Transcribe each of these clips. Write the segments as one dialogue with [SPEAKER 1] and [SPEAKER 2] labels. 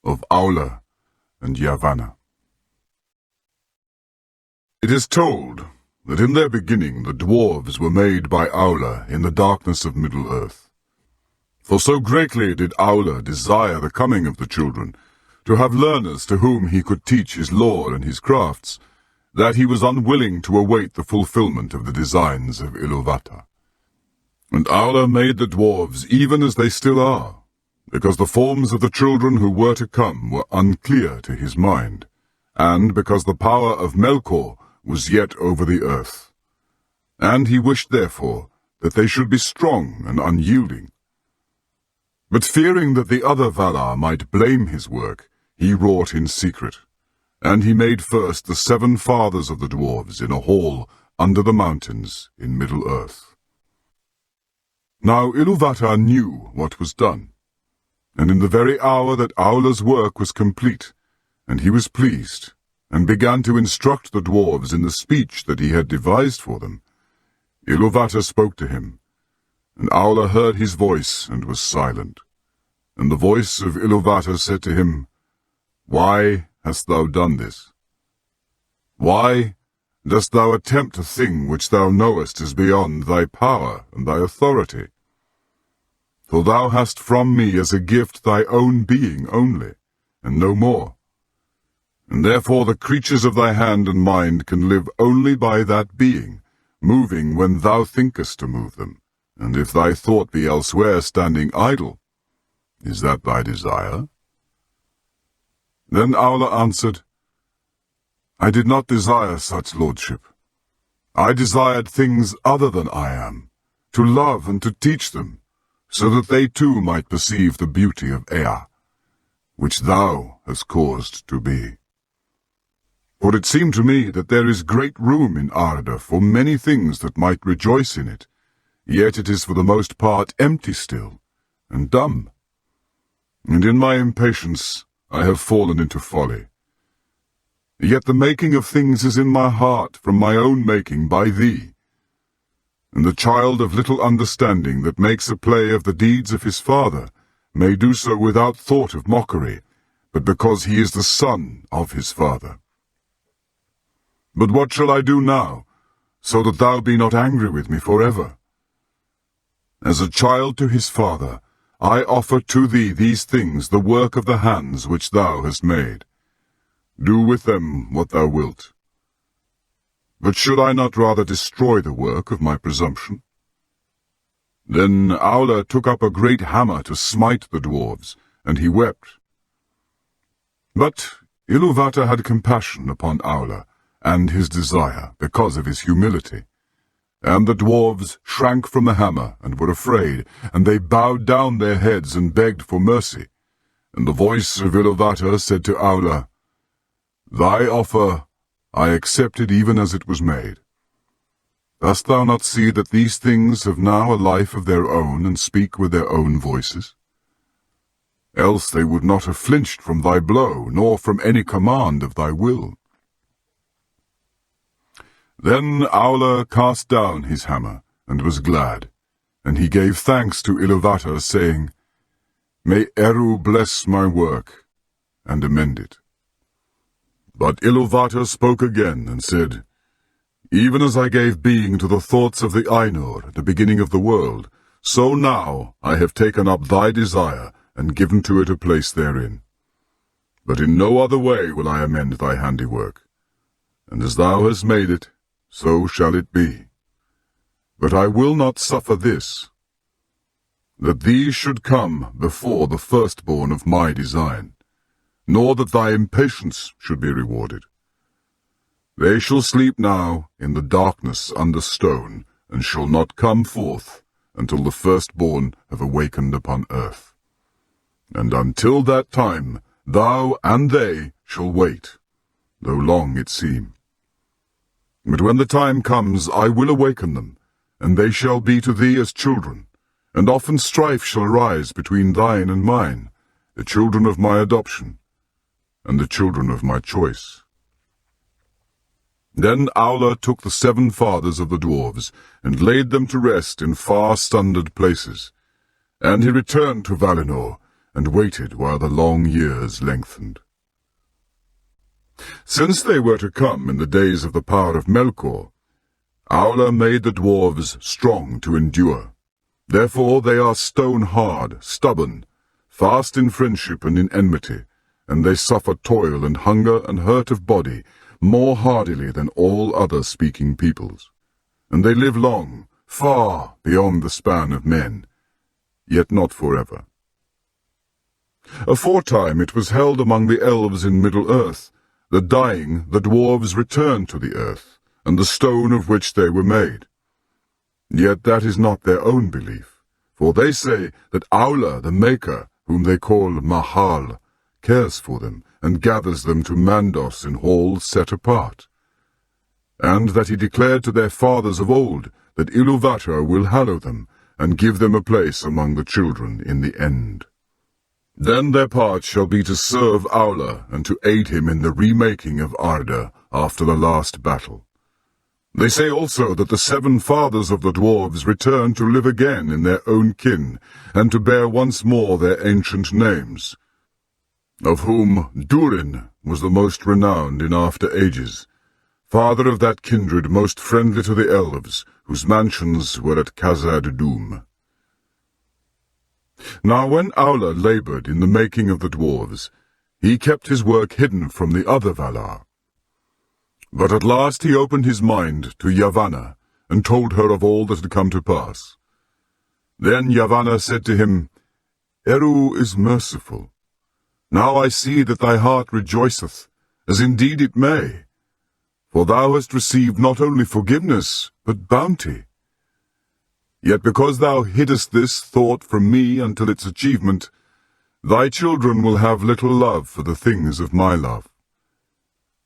[SPEAKER 1] of Aulë and Yavanna. It is told that in their beginning the dwarves were made by Aulë in the darkness of Middle-earth. For so greatly did Aulë desire the coming of the children, to have learners to whom he could teach his lore and his crafts, that he was unwilling to await the fulfillment of the designs of Iluvatar. And Aulë made the dwarves even as they still are, because the forms of the children who were to come were unclear to his mind, and because the power of Melkor was yet over the earth. And he wished, therefore, that they should be strong and unyielding. But fearing that the other Valar might blame his work, he wrought in secret, and he made first the 7 fathers of the dwarves in a hall under the mountains in Middle-earth. Now Iluvatar knew what was done, and in the very hour that Aulë's work was complete, and he was pleased, and began to instruct the dwarves in the speech that he had devised for them, Iluvatar spoke to him, and Aulë heard his voice and was silent. And the voice of Iluvatar said to him, "Why hast thou done this? Why dost thou attempt a thing which thou knowest is beyond thy power and thy authority? For thou hast from me as a gift thy own being only, and no more. And therefore the creatures of thy hand and mind can live only by that being, moving when thou thinkest to move them, and if thy thought be elsewhere standing idle. Is that thy desire?" Then Aulë answered, "I did not desire such lordship. I desired things other than I am, to love and to teach them, so that they too might perceive the beauty of Ea, which thou hast caused to be. For it seemed to me that there is great room in Arda for many things that might rejoice in it, yet it is for the most part empty still, and dumb. And in my impatience I have fallen into folly. Yet the making of things is in my heart from my own making by thee. And the child of little understanding that makes a play of the deeds of his father may do so without thought of mockery, but because he is the son of his father. But what shall I do now, so that thou be not angry with me forever? As a child to his father, I offer to thee these things, the work of the hands which thou hast made. Do with them what thou wilt. But should I not rather destroy the work of my presumption?" Then Aulë took up a great hammer to smite the dwarves, and he wept. But Iluvatar had compassion upon Aulë and his desire, because of his humility. And the dwarves shrank from the hammer and were afraid, and they bowed down their heads and begged for mercy. And the voice of Iluvatar said to Aulë, "Thy offer I accepted even as it was made. Dost thou not see that these things have now a life of their own and speak with their own voices? Else they would not have flinched from thy blow, nor from any command of thy will." Then Aulë cast down his hammer, and was glad, and he gave thanks to Iluvatar, saying, "May Eru bless my work, and amend it." But Iluvatar spoke again, and said, "Even as I gave being to the thoughts of the Ainur at the beginning of the world, so now I have taken up thy desire, and given to it a place therein. But in no other way will I amend thy handiwork, and as thou hast made it, so shall it be. But I will not suffer this, that these should come before the firstborn of my design, nor that thy impatience should be rewarded. They shall sleep now in the darkness under stone, and shall not come forth until the firstborn have awakened upon earth. And until that time thou and they shall wait, though long it seem. But when the time comes, I will awaken them, and they shall be to thee as children, and often strife shall rise between thine and mine, the children of my adoption, and the children of my choice." Then Aulë took the 7 fathers of the dwarves, and laid them to rest in far sundered places. And he returned to Valinor, and waited while the long years lengthened. Since they were to come in the days of the power of Melkor, Aulë made the dwarves strong to endure. Therefore they are stone-hard, stubborn, fast in friendship and in enmity, and they suffer toil and hunger and hurt of body more hardily than all other speaking peoples. And they live long, far beyond the span of men, yet not forever. Aforetime it was held among the elves in Middle-earth that dying the dwarves returned to the earth, and the stone of which they were made. Yet that is not their own belief, for they say that Aulë the Maker, whom they call Mahal, cares for them, and gathers them to Mandos in halls set apart, and that he declared to their fathers of old that Iluvatar will hallow them, and give them a place among the children in the end. Then their part shall be to serve Aulë, and to aid him in the remaking of Arda after the last battle. They say also that the 7 fathers of the dwarves return to live again in their own kin, and to bear once more their ancient names, of whom Durin was the most renowned in after ages, father of that kindred most friendly to the elves, whose mansions were at Khazad-dûm. Now when Aulë laboured in the making of the dwarves, he kept his work hidden from the other Valar. But at last he opened his mind to Yavanna, and told her of all that had come to pass. Then Yavanna said to him, Eru is merciful. Now I see that thy heart rejoiceth, as indeed it may, for thou hast received not only forgiveness, but bounty. Yet because thou hiddest this thought from me until its achievement, thy children will have little love for the things of my love.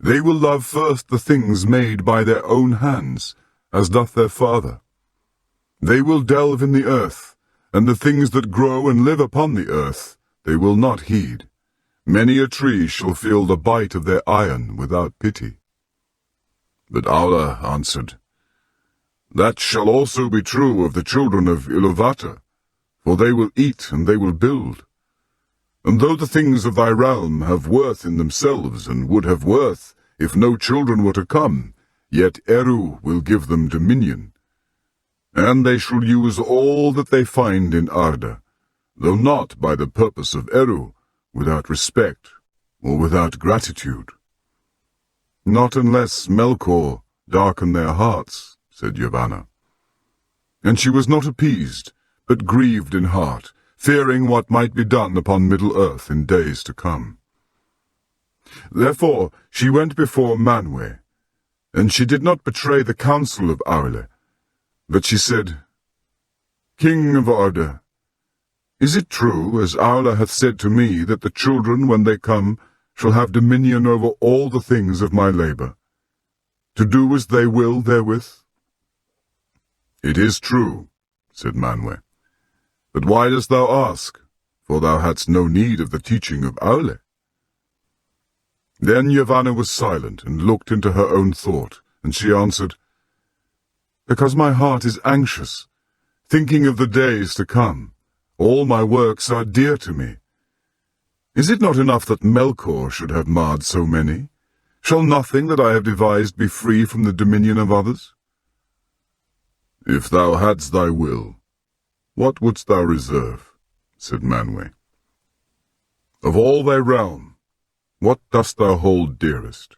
[SPEAKER 1] They will love first the things made by their own hands, as doth their father. They will delve in the earth, and the things that grow and live upon the earth they will not heed. Many a tree shall feel the bite of their iron without pity. But Aulë answered, That shall also be true of the children of Iluvatar, for they will eat and they will build. And though the things of thy realm have worth in themselves, and would have worth if no children were to come, yet Eru will give them dominion. And they shall use all that they find in Arda, though not by the purpose of Eru, without respect or without gratitude. Not unless Melkor darken their hearts, said Yavanna. And she was not appeased, but grieved in heart, fearing what might be done upon Middle-earth in days to come. Therefore she went before Manwë, and she did not betray the counsel of Aulë, but she said, King of Arda, is it true, as Aulë hath said to me, that the children, when they come, shall have dominion over all the things of my labour, to do as they will therewith? It is true, said Manwë. But why dost thou ask? For thou hadst no need of the teaching of Aulë. Then Yavanna was silent, and looked into her own thought, and she answered, Because my heart is anxious, thinking of the days to come. All my works are dear to me. Is it not enough that Melkor should have marred so many? Shall nothing that I have devised be free from the dominion of others? If thou hadst thy will, what wouldst thou reserve? Said Manwë. Of all thy realm, what dost thou hold dearest?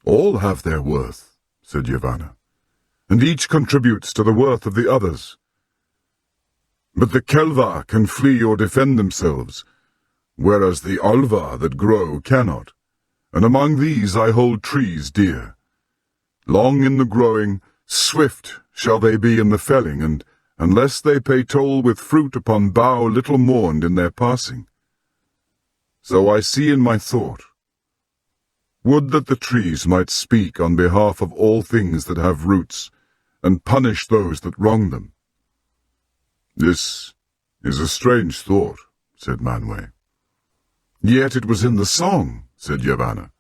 [SPEAKER 1] All have their worth, said Yavanna, and each contributes to the worth of the others. But the Kelvar can flee or defend themselves, whereas the Alvar that grow cannot, and among these I hold trees dear. Long in the growing, swift shall they be in the felling, and unless they pay toll with fruit upon bough little mourned in their passing. So I see in my thought, would that the trees might speak on behalf of all things that have roots, and punish those that wrong them. This is a strange thought, said Manwë. Yet it was in the song, said Yavanna.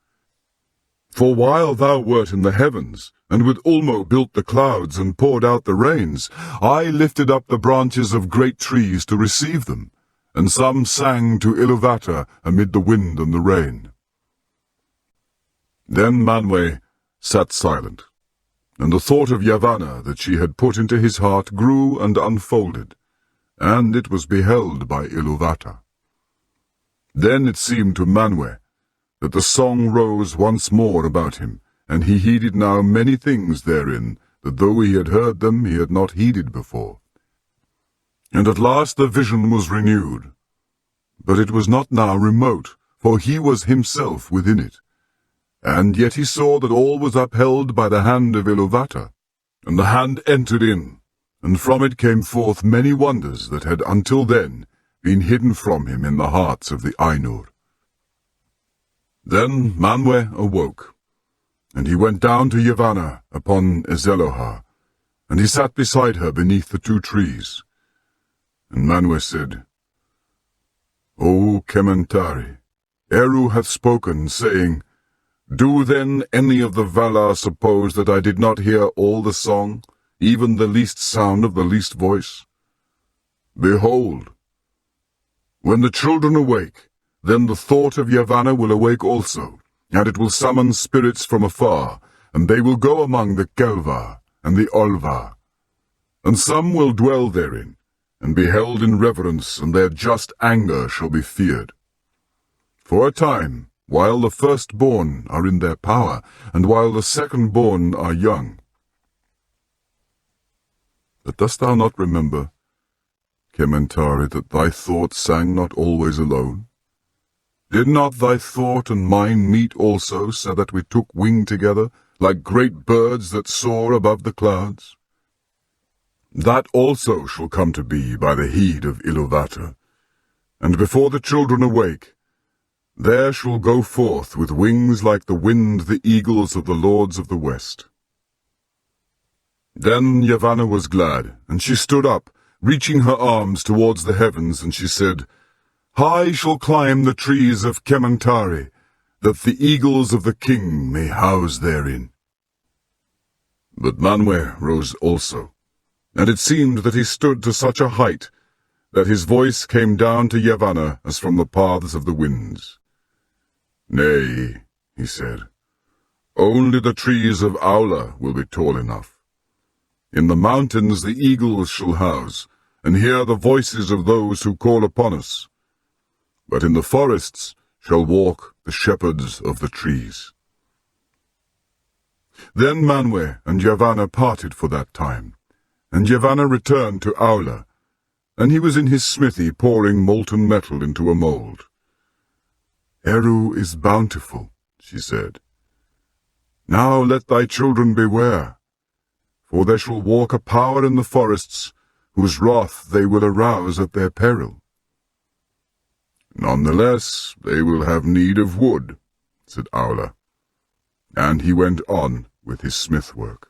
[SPEAKER 1] For while thou wert in the heavens, and with Ulmo built the clouds and poured out the rains, I lifted up the branches of great trees to receive them, and some sang to Iluvatar amid the wind and the rain. Then Manwe sat silent, and the thought of Yavanna that she had put into his heart grew and unfolded, and it was beheld by Iluvatar. Then it seemed to Manwe that the song rose once more about him, and he heeded now many things therein that though he had heard them he had not heeded before. And at last the vision was renewed, but it was not now remote, for he was himself within it. And yet he saw that all was upheld by the hand of Iluvatar, and the hand entered in, and from it came forth many wonders that had until then been hidden from him in the hearts of the Ainur. Then Manwe awoke, and he went down to Yavanna upon Ezelohar, and he sat beside her beneath the 2 trees. And Manwe said, O Kementari, Eru hath spoken, saying, Do then any of the Valar suppose that I did not hear all the song, even the least sound of the least voice? Behold, when the children awake, then the thought of Yavanna will awake also, and it will summon spirits from afar, and they will go among the Kelvar and the Olvar, and some will dwell therein, and be held in reverence, and their just anger shall be feared. For a time, while the firstborn are in their power, and while the secondborn are young. But dost thou not remember, Kementari, that thy thought sang not always alone? Did not thy thought and mine meet also, so that we took wing together, like great birds that soar above the clouds? That also shall come to be by the heed of Iluvatar, and before the children awake, there shall go forth with wings like the wind the eagles of the lords of the west. Then Yavanna was glad, and she stood up, reaching her arms towards the heavens, and she said, High shall climb the trees of Kementari, that the eagles of the king may house therein. But Manwe rose also, and it seemed that he stood to such a height that his voice came down to Yavanna as from the paths of the winds. Nay, he said, only the trees of Aulë will be tall enough. In the mountains the eagles shall house, and hear the voices of those who call upon us. But in the forests shall walk the shepherds of the trees. Then Manwe and Yavanna parted for that time, and Yavanna returned to Aulë, and he was in his smithy pouring molten metal into a mould. Eru is bountiful, she said. Now let thy children beware, for there shall walk a power in the forests, whose wrath they will arouse at their peril. Nonetheless, they will have need of wood, said Aulë, and he went on with his smith work.